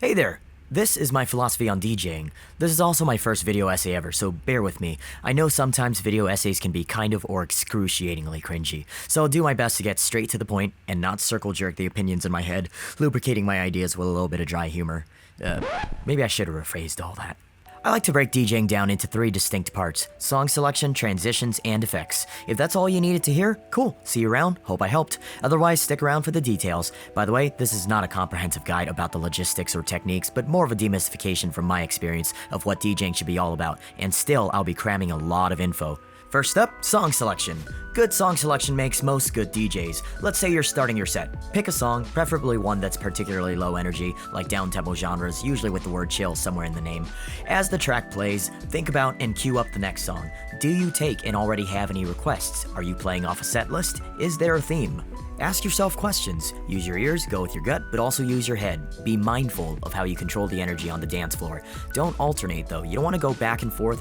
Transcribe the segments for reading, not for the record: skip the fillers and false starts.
Hey there! This is my philosophy on DJing. This is also my first video essay ever, so bear with me. I know sometimes video essays can be kind of or excruciatingly cringy, so I'll do my best to get straight to the point and not circle jerk the opinions in my head, lubricating my ideas with a little bit of dry humor. Maybe I should have rephrased all that. I like to break DJing down into 3 distinct parts: song selection, transitions, and effects. If that's all you needed to hear, cool. See you around, hope I helped. Otherwise, stick around for the details. By the way, this is not a comprehensive guide about the logistics or techniques, but more of a demystification from my experience of what DJing should be all about, and still, I'll be cramming a lot of info. First up, song selection. Good song selection makes most good DJs. Let's say you're starting your set. Pick a song, preferably one that's particularly low energy, like down-tempo genres, usually with the word chill somewhere in the name. As the track plays, think about and cue up the next song. Do you take and already have any requests? Are you playing off a set list? Is there a theme? Ask yourself questions. Use your ears, go with your gut, but also use your head. Be mindful of how you control the energy on the dance floor. Don't alternate though. You don't want to go back and forth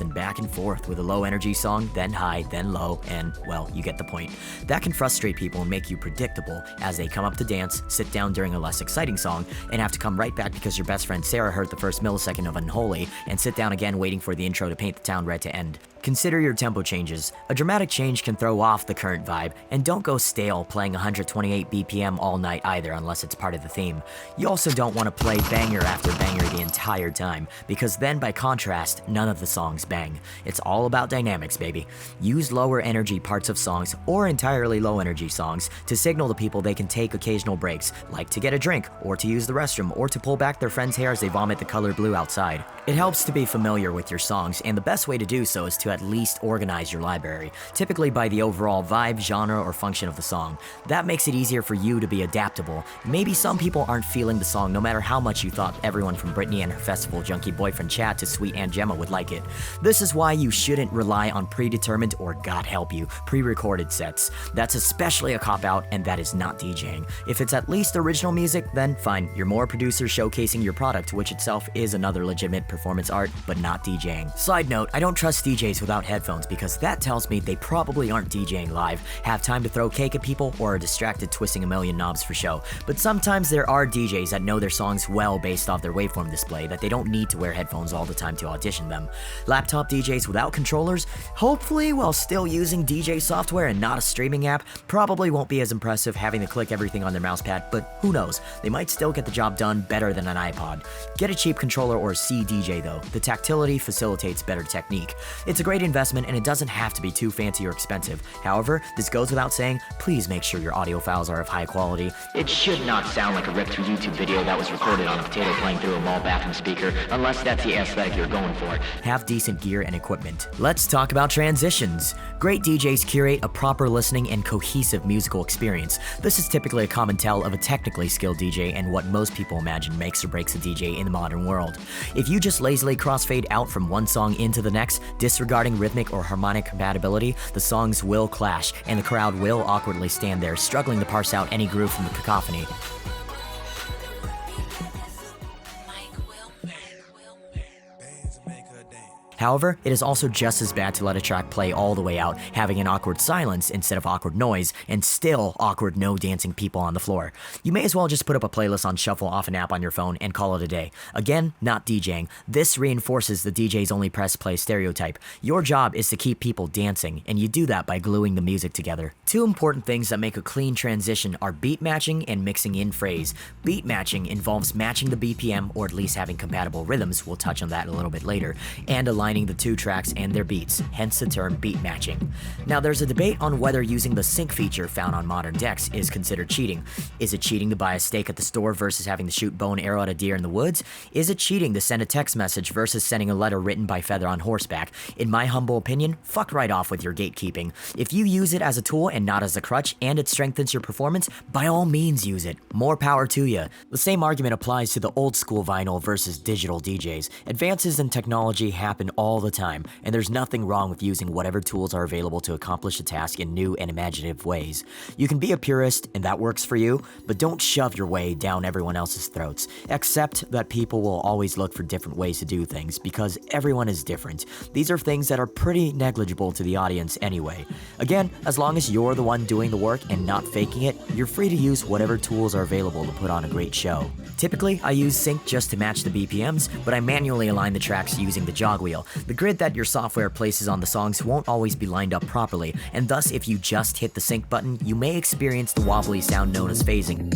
with a low energy song, then high, then low, and, well, you get the point. That can frustrate people and make you predictable as they come up to dance, sit down during a less exciting song, and have to come right back because your best friend Sarah heard the first millisecond of Unholy, and sit down again waiting for the intro to paint the town red to end. Consider your tempo changes. A dramatic change can throw off the current vibe, and don't go stale playing 128 BPM all night either unless it's part of the theme. You also don't want to play banger after banger the entire time, because then by contrast, none of the songs bang. It's all about dynamics, baby. Use lower energy parts of songs, or entirely low energy songs, to signal to people they can take occasional breaks, like to get a drink, or to use the restroom, or to pull back their friend's hair as they vomit the color blue outside. It helps to be familiar with your songs, and the best way to do so is to at least organize your library, typically by the overall vibe, genre, or function of the song. That makes it easier for you to be adaptable. Maybe some people aren't feeling the song no matter how much you thought everyone from Britney and her festival junkie boyfriend Chad to Sweet Aunt Gemma would like it. This is why you shouldn't rely on predetermined or, God help you, pre-recorded sets. That's especially a cop-out, and that is not DJing. If it's at least original music, then fine, you're more producers showcasing your product, which itself is another legitimate performance art, but not DJing. Side note, I don't trust DJs without headphones because that tells me they probably aren't DJing live, have time to throw cake at people, or are distracted twisting a million knobs for show. But sometimes there are DJs that know their songs well based off their waveform display that they don't need to wear headphones all the time to audition them. Laptop DJs without controllers, hopefully while still using DJ software and not a streaming app, probably won't be as impressive having to click everything on their mousepad, but who knows, they might still get the job done better than an iPod. Get a cheap controller or C DJ though. The tactility facilitates better technique. It's a great investment and it doesn't have to be too fancy or expensive. However, this goes without saying, please make sure your audio files are of high quality. It should not sound like a ripped through YouTube video that was recorded on a potato playing through a mall bathroom speaker, unless that's the aesthetic you're going for. Have decent gear and equipment. Let's talk about transitions. Great DJs curate a proper listening and cohesive musical experience. This is typically a common tell of a technically skilled DJ and what most people imagine makes or breaks a DJ in the modern world. If you just lazily crossfade out from one song into the next, disregarding rhythmic or harmonic compatibility, the songs will clash, and the crowd will awkwardly stand there, struggling to parse out any groove from the cacophony. However, it is also just as bad to let a track play all the way out, having an awkward silence instead of awkward noise, and still awkward no dancing people on the floor. You may as well just put up a playlist on shuffle off an app on your phone and call it a day. Again, not DJing. This reinforces the DJ's only press play stereotype. Your job is to keep people dancing, and you do that by gluing the music together. 2 important things that make a clean transition are beat matching and mixing in phrase. Beat matching involves matching the BPM, or at least having compatible rhythms, we'll touch on that a little bit later, and aligning the 2 tracks and their beats, hence the term beat matching. Now there's a debate on whether using the sync feature found on modern decks is considered cheating. Is it cheating to buy a steak at the store versus having to shoot bow and arrow at a deer in the woods? Is it cheating to send a text message versus sending a letter written by Feather on horseback? In my humble opinion, fuck right off with your gatekeeping. If you use it as a tool and not as a crutch, and it strengthens your performance, by all means use it. More power to you. The same argument applies to the old school vinyl versus digital DJs. Advances in technology happen all the time, and there's nothing wrong with using whatever tools are available to accomplish a task in new and imaginative ways. You can be a purist, and that works for you, but don't shove your way down everyone else's throats. Accept that people will always look for different ways to do things, because everyone is different. These are things that are pretty negligible to the audience anyway. Again, as long as you're the one doing the work and not faking it, you're free to use whatever tools are available to put on a great show. Typically, I use sync just to match the BPMs, but I manually align the tracks using the jog wheel. The grid that your software places on the songs won't always be lined up properly, and thus if you just hit the sync button, you may experience the wobbly sound known as phasing.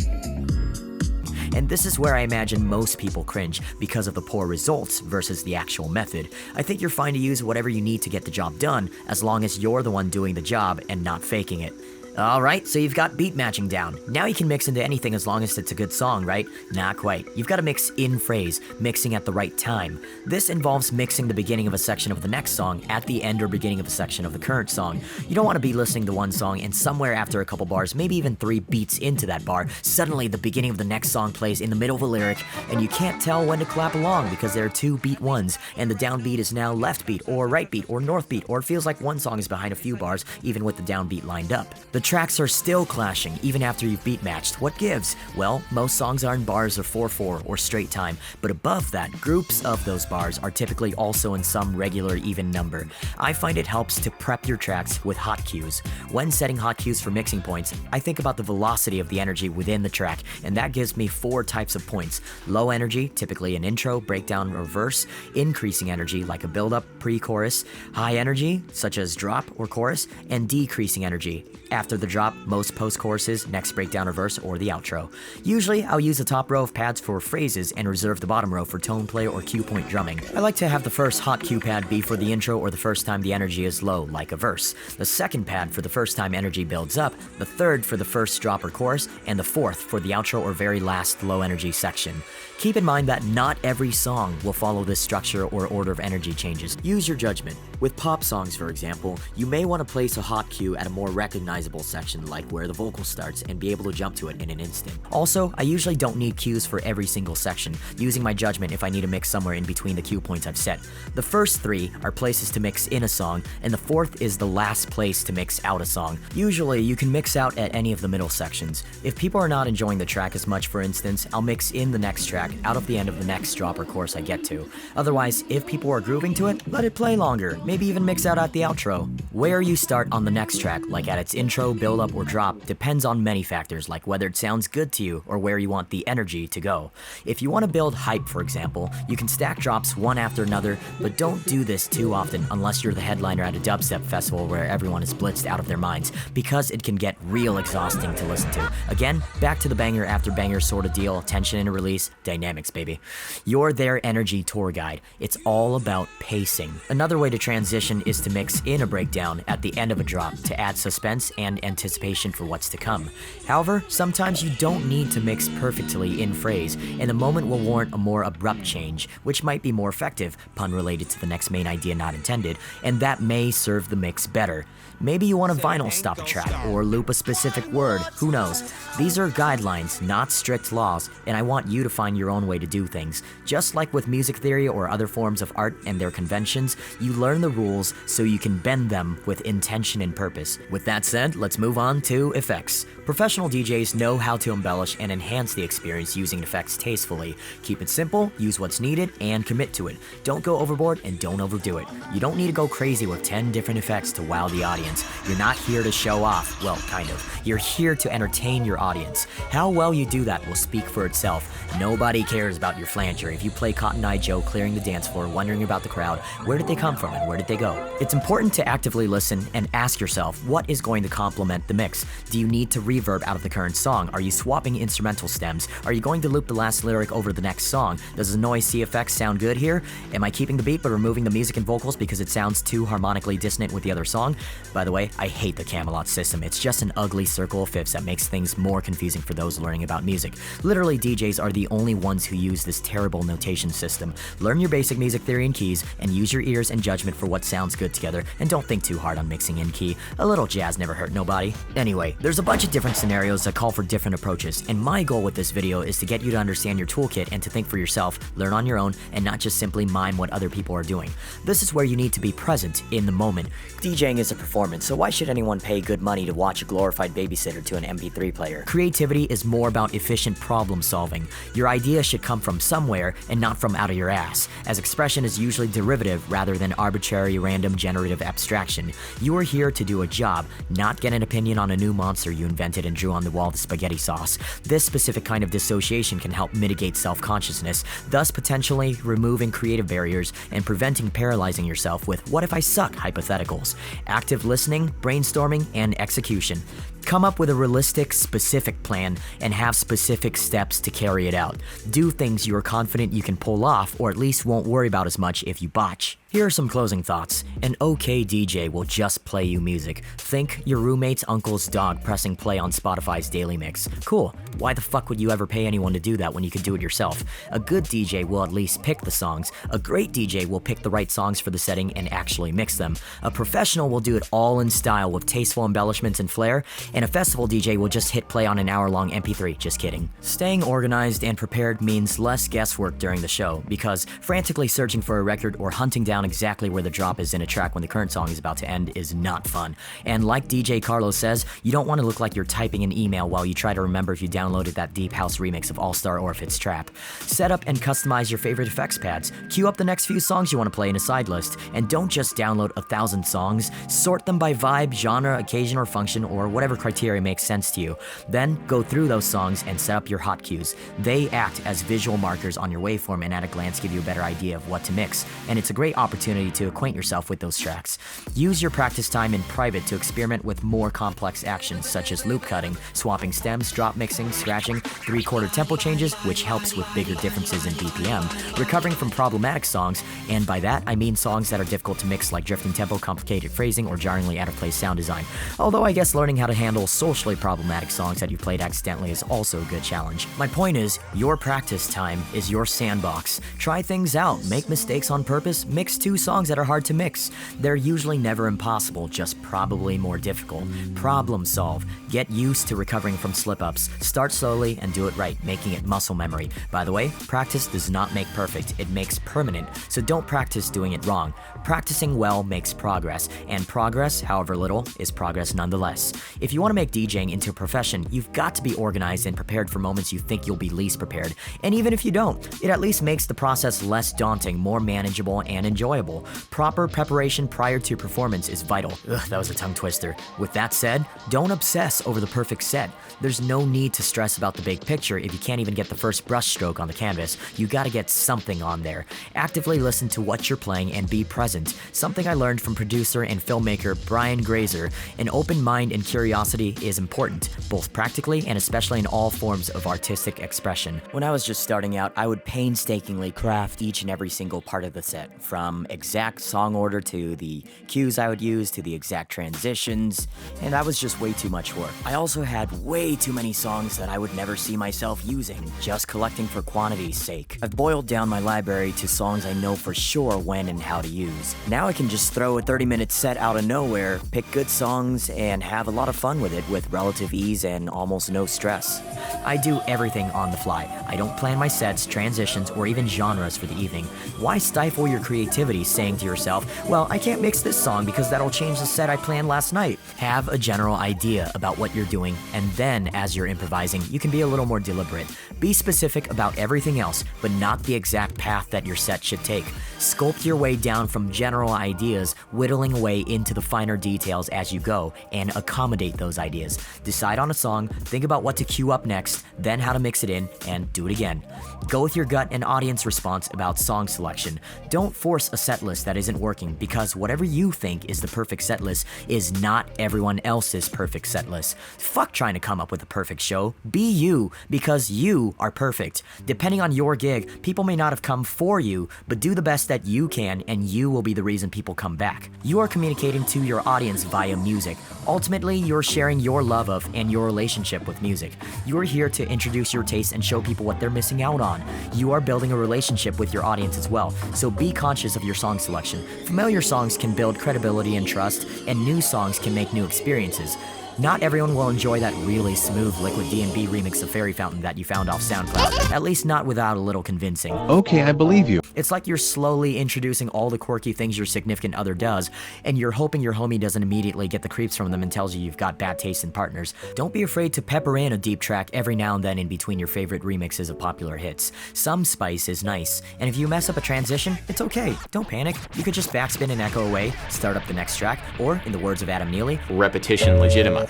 And this is where I imagine most people cringe because of the poor results versus the actual method. I think you're fine to use whatever you need to get the job done, as long as you're the one doing the job and not faking it. Alright, so you've got beat matching down. Now you can mix into anything as long as it's a good song, right? Not quite. You've got to mix in phrase, mixing at the right time. This involves mixing the beginning of a section of the next song at the end or beginning of a section of the current song. You don't want to be listening to one song and somewhere after a couple bars, maybe even 3 beats into that bar, suddenly the beginning of the next song plays in the middle of a lyric and you can't tell when to clap along because there are 2 beat ones and the downbeat is now left beat or right beat or north beat, or it feels like one song is behind a few bars even with the downbeat lined up. The tracks are still clashing even after you've beat matched. What gives? Well, most songs are in bars of 4/4 or straight time, but above that, groups of those bars are typically also in some regular even number. I find it helps to prep your tracks with hot cues. When setting hot cues for mixing points, I think about the velocity of the energy within the track, and that gives me 4 types of points. Low energy, typically an intro, breakdown, or verse. Increasing energy, like a build-up, pre-chorus. High energy, such as drop or chorus. And decreasing energy. After the drop, most post-choruses, next breakdown or verse, or the outro. Usually, I'll use the top row of pads for phrases and reserve the bottom row for tone play or cue point drumming. I like to have the first hot cue pad be for the intro or the first time the energy is low, like a verse. The second pad for the first time energy builds up, the third for the first drop or chorus, and the fourth for the outro or very last low energy section. Keep in mind that not every song will follow this structure or order of energy changes. Use your judgment. With pop songs, for example, you may want to place a hot cue at a more recognizable section, like where the vocal starts, and be able to jump to it in an instant. Also, I usually don't need cues for every single section, using my judgment if I need to mix somewhere in between the cue points I've set. The first 3 are places to mix in a song, and the fourth is the last place to mix out a song. Usually, you can mix out at any of the middle sections. If people are not enjoying the track as much, for instance, I'll mix in the next track out of the end of the next drop or chorus I get to. Otherwise, if people are grooving to it, let it play longer, maybe even mix out at the outro. Where you start on the next track, like at its intro, build up, or drop, depends on many factors, like whether it sounds good to you or where you want the energy to go. If you want to build hype, for example, you can stack drops one after another, but don't do this too often unless you're the headliner at a dubstep festival where everyone is blitzed out of their minds, because it can get real exhausting to listen to. Again, back to the banger after banger sort of deal, tension and a release, dynamics, baby. You're their energy tour guide. It's all about pacing. Another way to transition is to mix in a breakdown at the end of a drop to add suspense and anticipation for what's to come. However, sometimes you don't need to mix perfectly in phrase, and the moment will warrant a more abrupt change, which might be more effective, pun related to the next main idea not intended, and that may serve the mix better. Maybe you want to vinyl stop a track, or loop a specific word, who knows. These are guidelines, not strict laws, and I want you to find your own way to do things. Just like with music theory or other forms of art and their conventions, you learn the rules so you can bend them with intention and purpose. With that said, let's move on to effects. Professional DJs know how to embellish and enhance the experience using effects tastefully. Keep it simple, use what's needed, and commit to it. Don't go overboard and don't overdo it. You don't need to go crazy with 10 different effects to wow the audience. You're not here to show off. Well, kind of. You're here to entertain your audience. How well you do that will speak for itself. Nobody cares about your flanger if you play Cotton Eye Joe clearing the dance floor, wondering about the crowd. Where did they come from and where did they go? It's important to actively listen and ask yourself, what is going to complement the mix? Do you need to reverb out of the current song? Are you swapping instrumental stems? Are you going to loop the last lyric over the next song? Does the noise CFX sound good here? Am I keeping the beat but removing the music and vocals because it sounds too harmonically dissonant with the other song? By the way, I hate the Camelot system. It's just an ugly circle of fifths that makes things more confusing for those learning about music. Literally, DJs are the only ones who use this terrible notation system. Learn your basic music theory and keys, and use your ears and judgment for what sounds good together, and don't think too hard on mixing in key. A little jazz never hurt no nobody. Anyway, there's a bunch of different scenarios that call for different approaches, and my goal with this video is to get you to understand your toolkit and to think for yourself, learn on your own, and not just simply mime what other people are doing. This is where you need to be present in the moment. DJing is a performance, so why should anyone pay good money to watch a glorified babysitter to an MP3 player? Creativity is more about efficient problem solving. Your idea should come from somewhere and not from out of your ass, as expression is usually derivative rather than arbitrary random generative abstraction. You are here to do a job, not get an opinion on a new monster you invented and drew on the wall with spaghetti sauce. This specific kind of dissociation can help mitigate self-consciousness, thus potentially removing creative barriers and preventing paralyzing yourself with "what if I suck" hypotheticals. Active listening, brainstorming, and execution. Come up with a realistic, specific plan and have specific steps to carry it out. Do things you are confident you can pull off, or at least won't worry about as much if you botch. Here are some closing thoughts. An okay DJ will just play you music. Think your roommate's uncle's dog pressing play on Spotify's daily mix. Cool. Why the fuck would you ever pay anyone to do that when you could do it yourself? A good DJ will at least pick the songs. A great DJ will pick the right songs for the setting and actually mix them. A professional will do it all in style with tasteful embellishments and flair, and a festival DJ will just hit play on an hour-long MP3. Just kidding. Staying organized and prepared means less guesswork during the show, because frantically searching for a record or hunting down exactly where the drop is in a track when the current song is about to end is not fun. And like DJ Carlos says, you don't want to look like you're typing an email while you try to remember if you downloaded that deep house remix of All Star or if it's trap. Set up and customize your favorite effects pads. Queue up the next few songs you want to play in a side list. And don't just download 1,000 songs. Sort them by vibe, genre, occasion, or function, or whatever criteria makes sense to you. Then go through those songs and set up your hot cues. They act as visual markers on your waveform and at a glance give you a better idea of what to mix. And it's a great opportunity to acquaint yourself with those tracks. Use your practice time in private to experiment with more complex actions such as loop cutting, swapping stems, drop mixing, scratching, 3/4 tempo changes, which helps with bigger differences in BPM, recovering from problematic songs, and by that I mean songs that are difficult to mix like drifting tempo, complicated phrasing, or jarringly out-of-place sound design. Although I guess learning how to handle socially problematic songs that you played accidentally is also a good challenge. My point is, your practice time is your sandbox. Try things out, make mistakes on purpose, mix two songs that are hard to mix. They're usually never impossible, just probably more difficult. Problem solve. Get used to recovering from slip-ups. Start slowly and do it right, making it muscle memory. By the way, practice does not make perfect, it makes permanent, so don't practice doing it wrong. Practicing well makes progress, and progress, however little, is progress nonetheless. If you want to make DJing into a profession, you've got to be organized and prepared for moments you think you'll be least prepared. And even if you don't, it at least makes the process less daunting, more manageable, and enjoyable. Proper preparation prior to performance is vital. Ugh, that was a tongue twister. With that said, don't obsess over the perfect set. There's no need to stress about the big picture if you can't even get the first brush stroke on the canvas. You gotta get something on there. Actively listen to what you're playing and be present. Something I learned from producer and filmmaker Brian Grazer. An open mind and curiosity is important, both practically and especially in all forms of artistic expression. When I was just starting out, I would painstakingly craft each and every single part of the set, from exact song order to the cues I would use to the exact transitions, and that was just way too much work. I also had way too many songs that I would never see myself using, just collecting for quantity's sake. I've boiled down my library to songs I know for sure when and how to use. Now I can just throw a 30-minute set out of nowhere, pick good songs, and have a lot of fun with it with relative ease and almost no stress. I do everything on the fly. I don't plan my sets, transitions, or even genres for the evening. Why stifle your creativity saying to yourself, well, I can't mix this song because that'll change the set I planned last night? Have a general idea about what you're doing, and then as you're improvising, you can be a little more deliberate. Be specific about everything else, but not the exact path that your set should take. Sculpt your way down from general ideas, whittling away into the finer details as you go, and accommodate those ideas. Decide on a song, think about what to cue up next, then how to mix it in, and do it again. Go with your gut and audience response about song selection. Don't force a set list that isn't working, because whatever you think is the perfect set list is not everyone else's perfect set list. Fuck trying to come up with a perfect show. Be you, because you are perfect. Depending on your gig, people may not have come for you, but do the best that you can, and you will be the reason people come back. You are communicating to your audience via music. Ultimately, you're sharing your love of and your relationship with music. You are here to introduce your taste and show people what they're missing out on. You are building a relationship with your audience as well, so be conscious of your song selection. Familiar songs can build credibility and trust, and new songs can make new experiences. Not everyone will enjoy that really smooth Liquid D&B remix of Fairy Fountain that you found off SoundCloud, at least not without a little convincing. Okay, I believe you. It's like you're slowly introducing all the quirky things your significant other does, and you're hoping your homie doesn't immediately get the creeps from them and tells you you've got bad taste in partners. Don't be afraid to pepper in a deep track every now and then in between your favorite remixes of popular hits. Some spice is nice, and if you mess up a transition, it's okay. Don't panic. You could just backspin and echo away, start up the next track, or, in the words of Adam Neely, repetition legitimizes.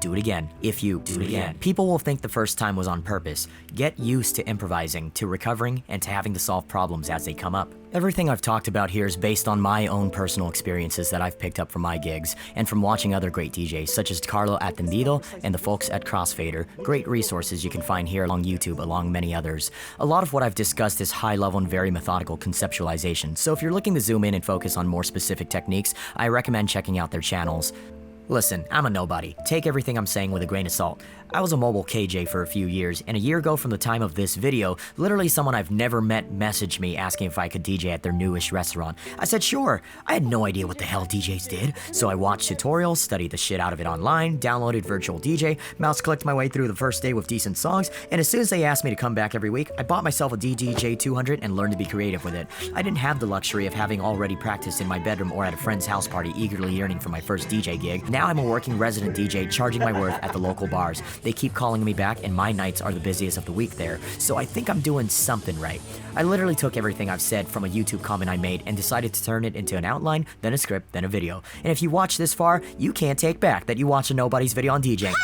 Do it again. If you do it again. People will think the first time was on purpose. Get used to improvising, to recovering, and to having to solve problems as they come up. Everything I've talked about here is based on my own personal experiences that I've picked up from my gigs, and from watching other great DJs such as Carlo Attendido and the folks at Crossfader. Great resources you can find here along YouTube, along many others. A lot of what I've discussed is high level and very methodical conceptualization, so if you're looking to zoom in and focus on more specific techniques, I recommend checking out their channels. Listen, I'm a nobody. Take everything I'm saying with a grain of salt. I was a mobile KJ for a few years, and a year ago from the time of this video, literally someone I've never met messaged me asking if I could DJ at their newish restaurant. I said sure. I had no idea what the hell DJs did, so I watched tutorials, studied the shit out of it online, downloaded Virtual DJ, mouse clicked my way through the first day with decent songs, and as soon as they asked me to come back every week, I bought myself a DDJ 200 and learned to be creative with it. I didn't have the luxury of having already practiced in my bedroom or at a friend's house party eagerly yearning for my first DJ gig. Now I'm a working resident DJ charging my worth at the local bars. They keep calling me back, and my nights are the busiest of the week there, so I think I'm doing something right. I literally took everything I've said from a YouTube comment I made and decided to turn it into an outline, then a script, then a video. And if you watch this far, you can't take back that you watched a nobody's video on DJing,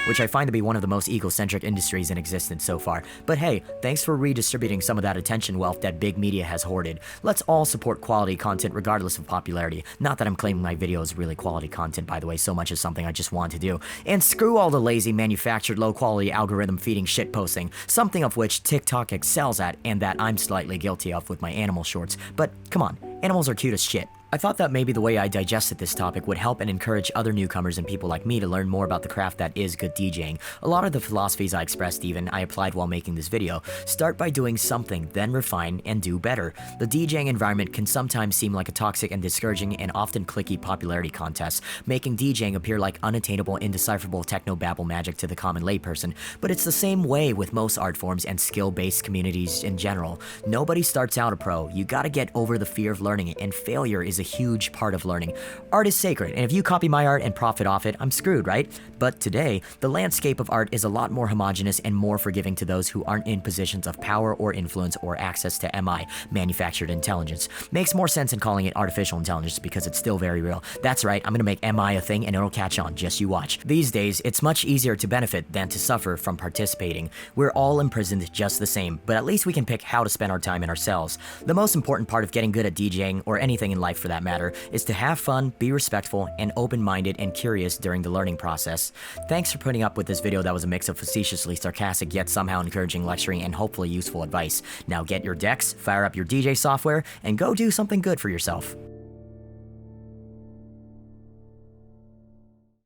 which I find to be one of the most egocentric industries in existence so far. But hey, thanks for redistributing some of that attention wealth that big media has hoarded. Let's all support quality content regardless of popularity. Not that I'm claiming my video is really quality content, by the way, so much as something I just want to do. And screw all the lazy, manufactured, low-quality algorithm-feeding shitposting, something of which TikTok excels at and that I'm slightly guilty of with my animal shorts. But come on, animals are cute as shit. I thought that maybe the way I digested this topic would help and encourage other newcomers and people like me to learn more about the craft that is good DJing. A lot of the philosophies I expressed I applied while making this video. Start by doing something, then refine and do better. The DJing environment can sometimes seem like a toxic and discouraging and often cliquey popularity contest, making DJing appear like unattainable, indecipherable techno-babble magic to the common layperson. But it's the same way with most art forms and skill-based communities in general. Nobody starts out a pro. You gotta get over the fear of learning it, and failure is a huge part of learning. Art is sacred, and if you copy my art and profit off it, I'm screwed, right? But today, the landscape of art is a lot more homogenous and more forgiving to those who aren't in positions of power or influence or access to MI, manufactured intelligence. Makes more sense in calling it artificial intelligence because it's still very real. That's right, I'm gonna make MI a thing and it'll catch on, just you watch. These days, it's much easier to benefit than to suffer from participating. We're all imprisoned just the same, but at least we can pick how to spend our time in ourselves. The most important part of getting good at DJing, or anything in life for that matter, is to have fun, be respectful, and open-minded and curious during the learning process. Thanks for putting up with this video that was a mix of facetiously sarcastic yet somehow encouraging lecturing and hopefully useful advice. Now get your decks, fire up your DJ software, and go do something good for yourself.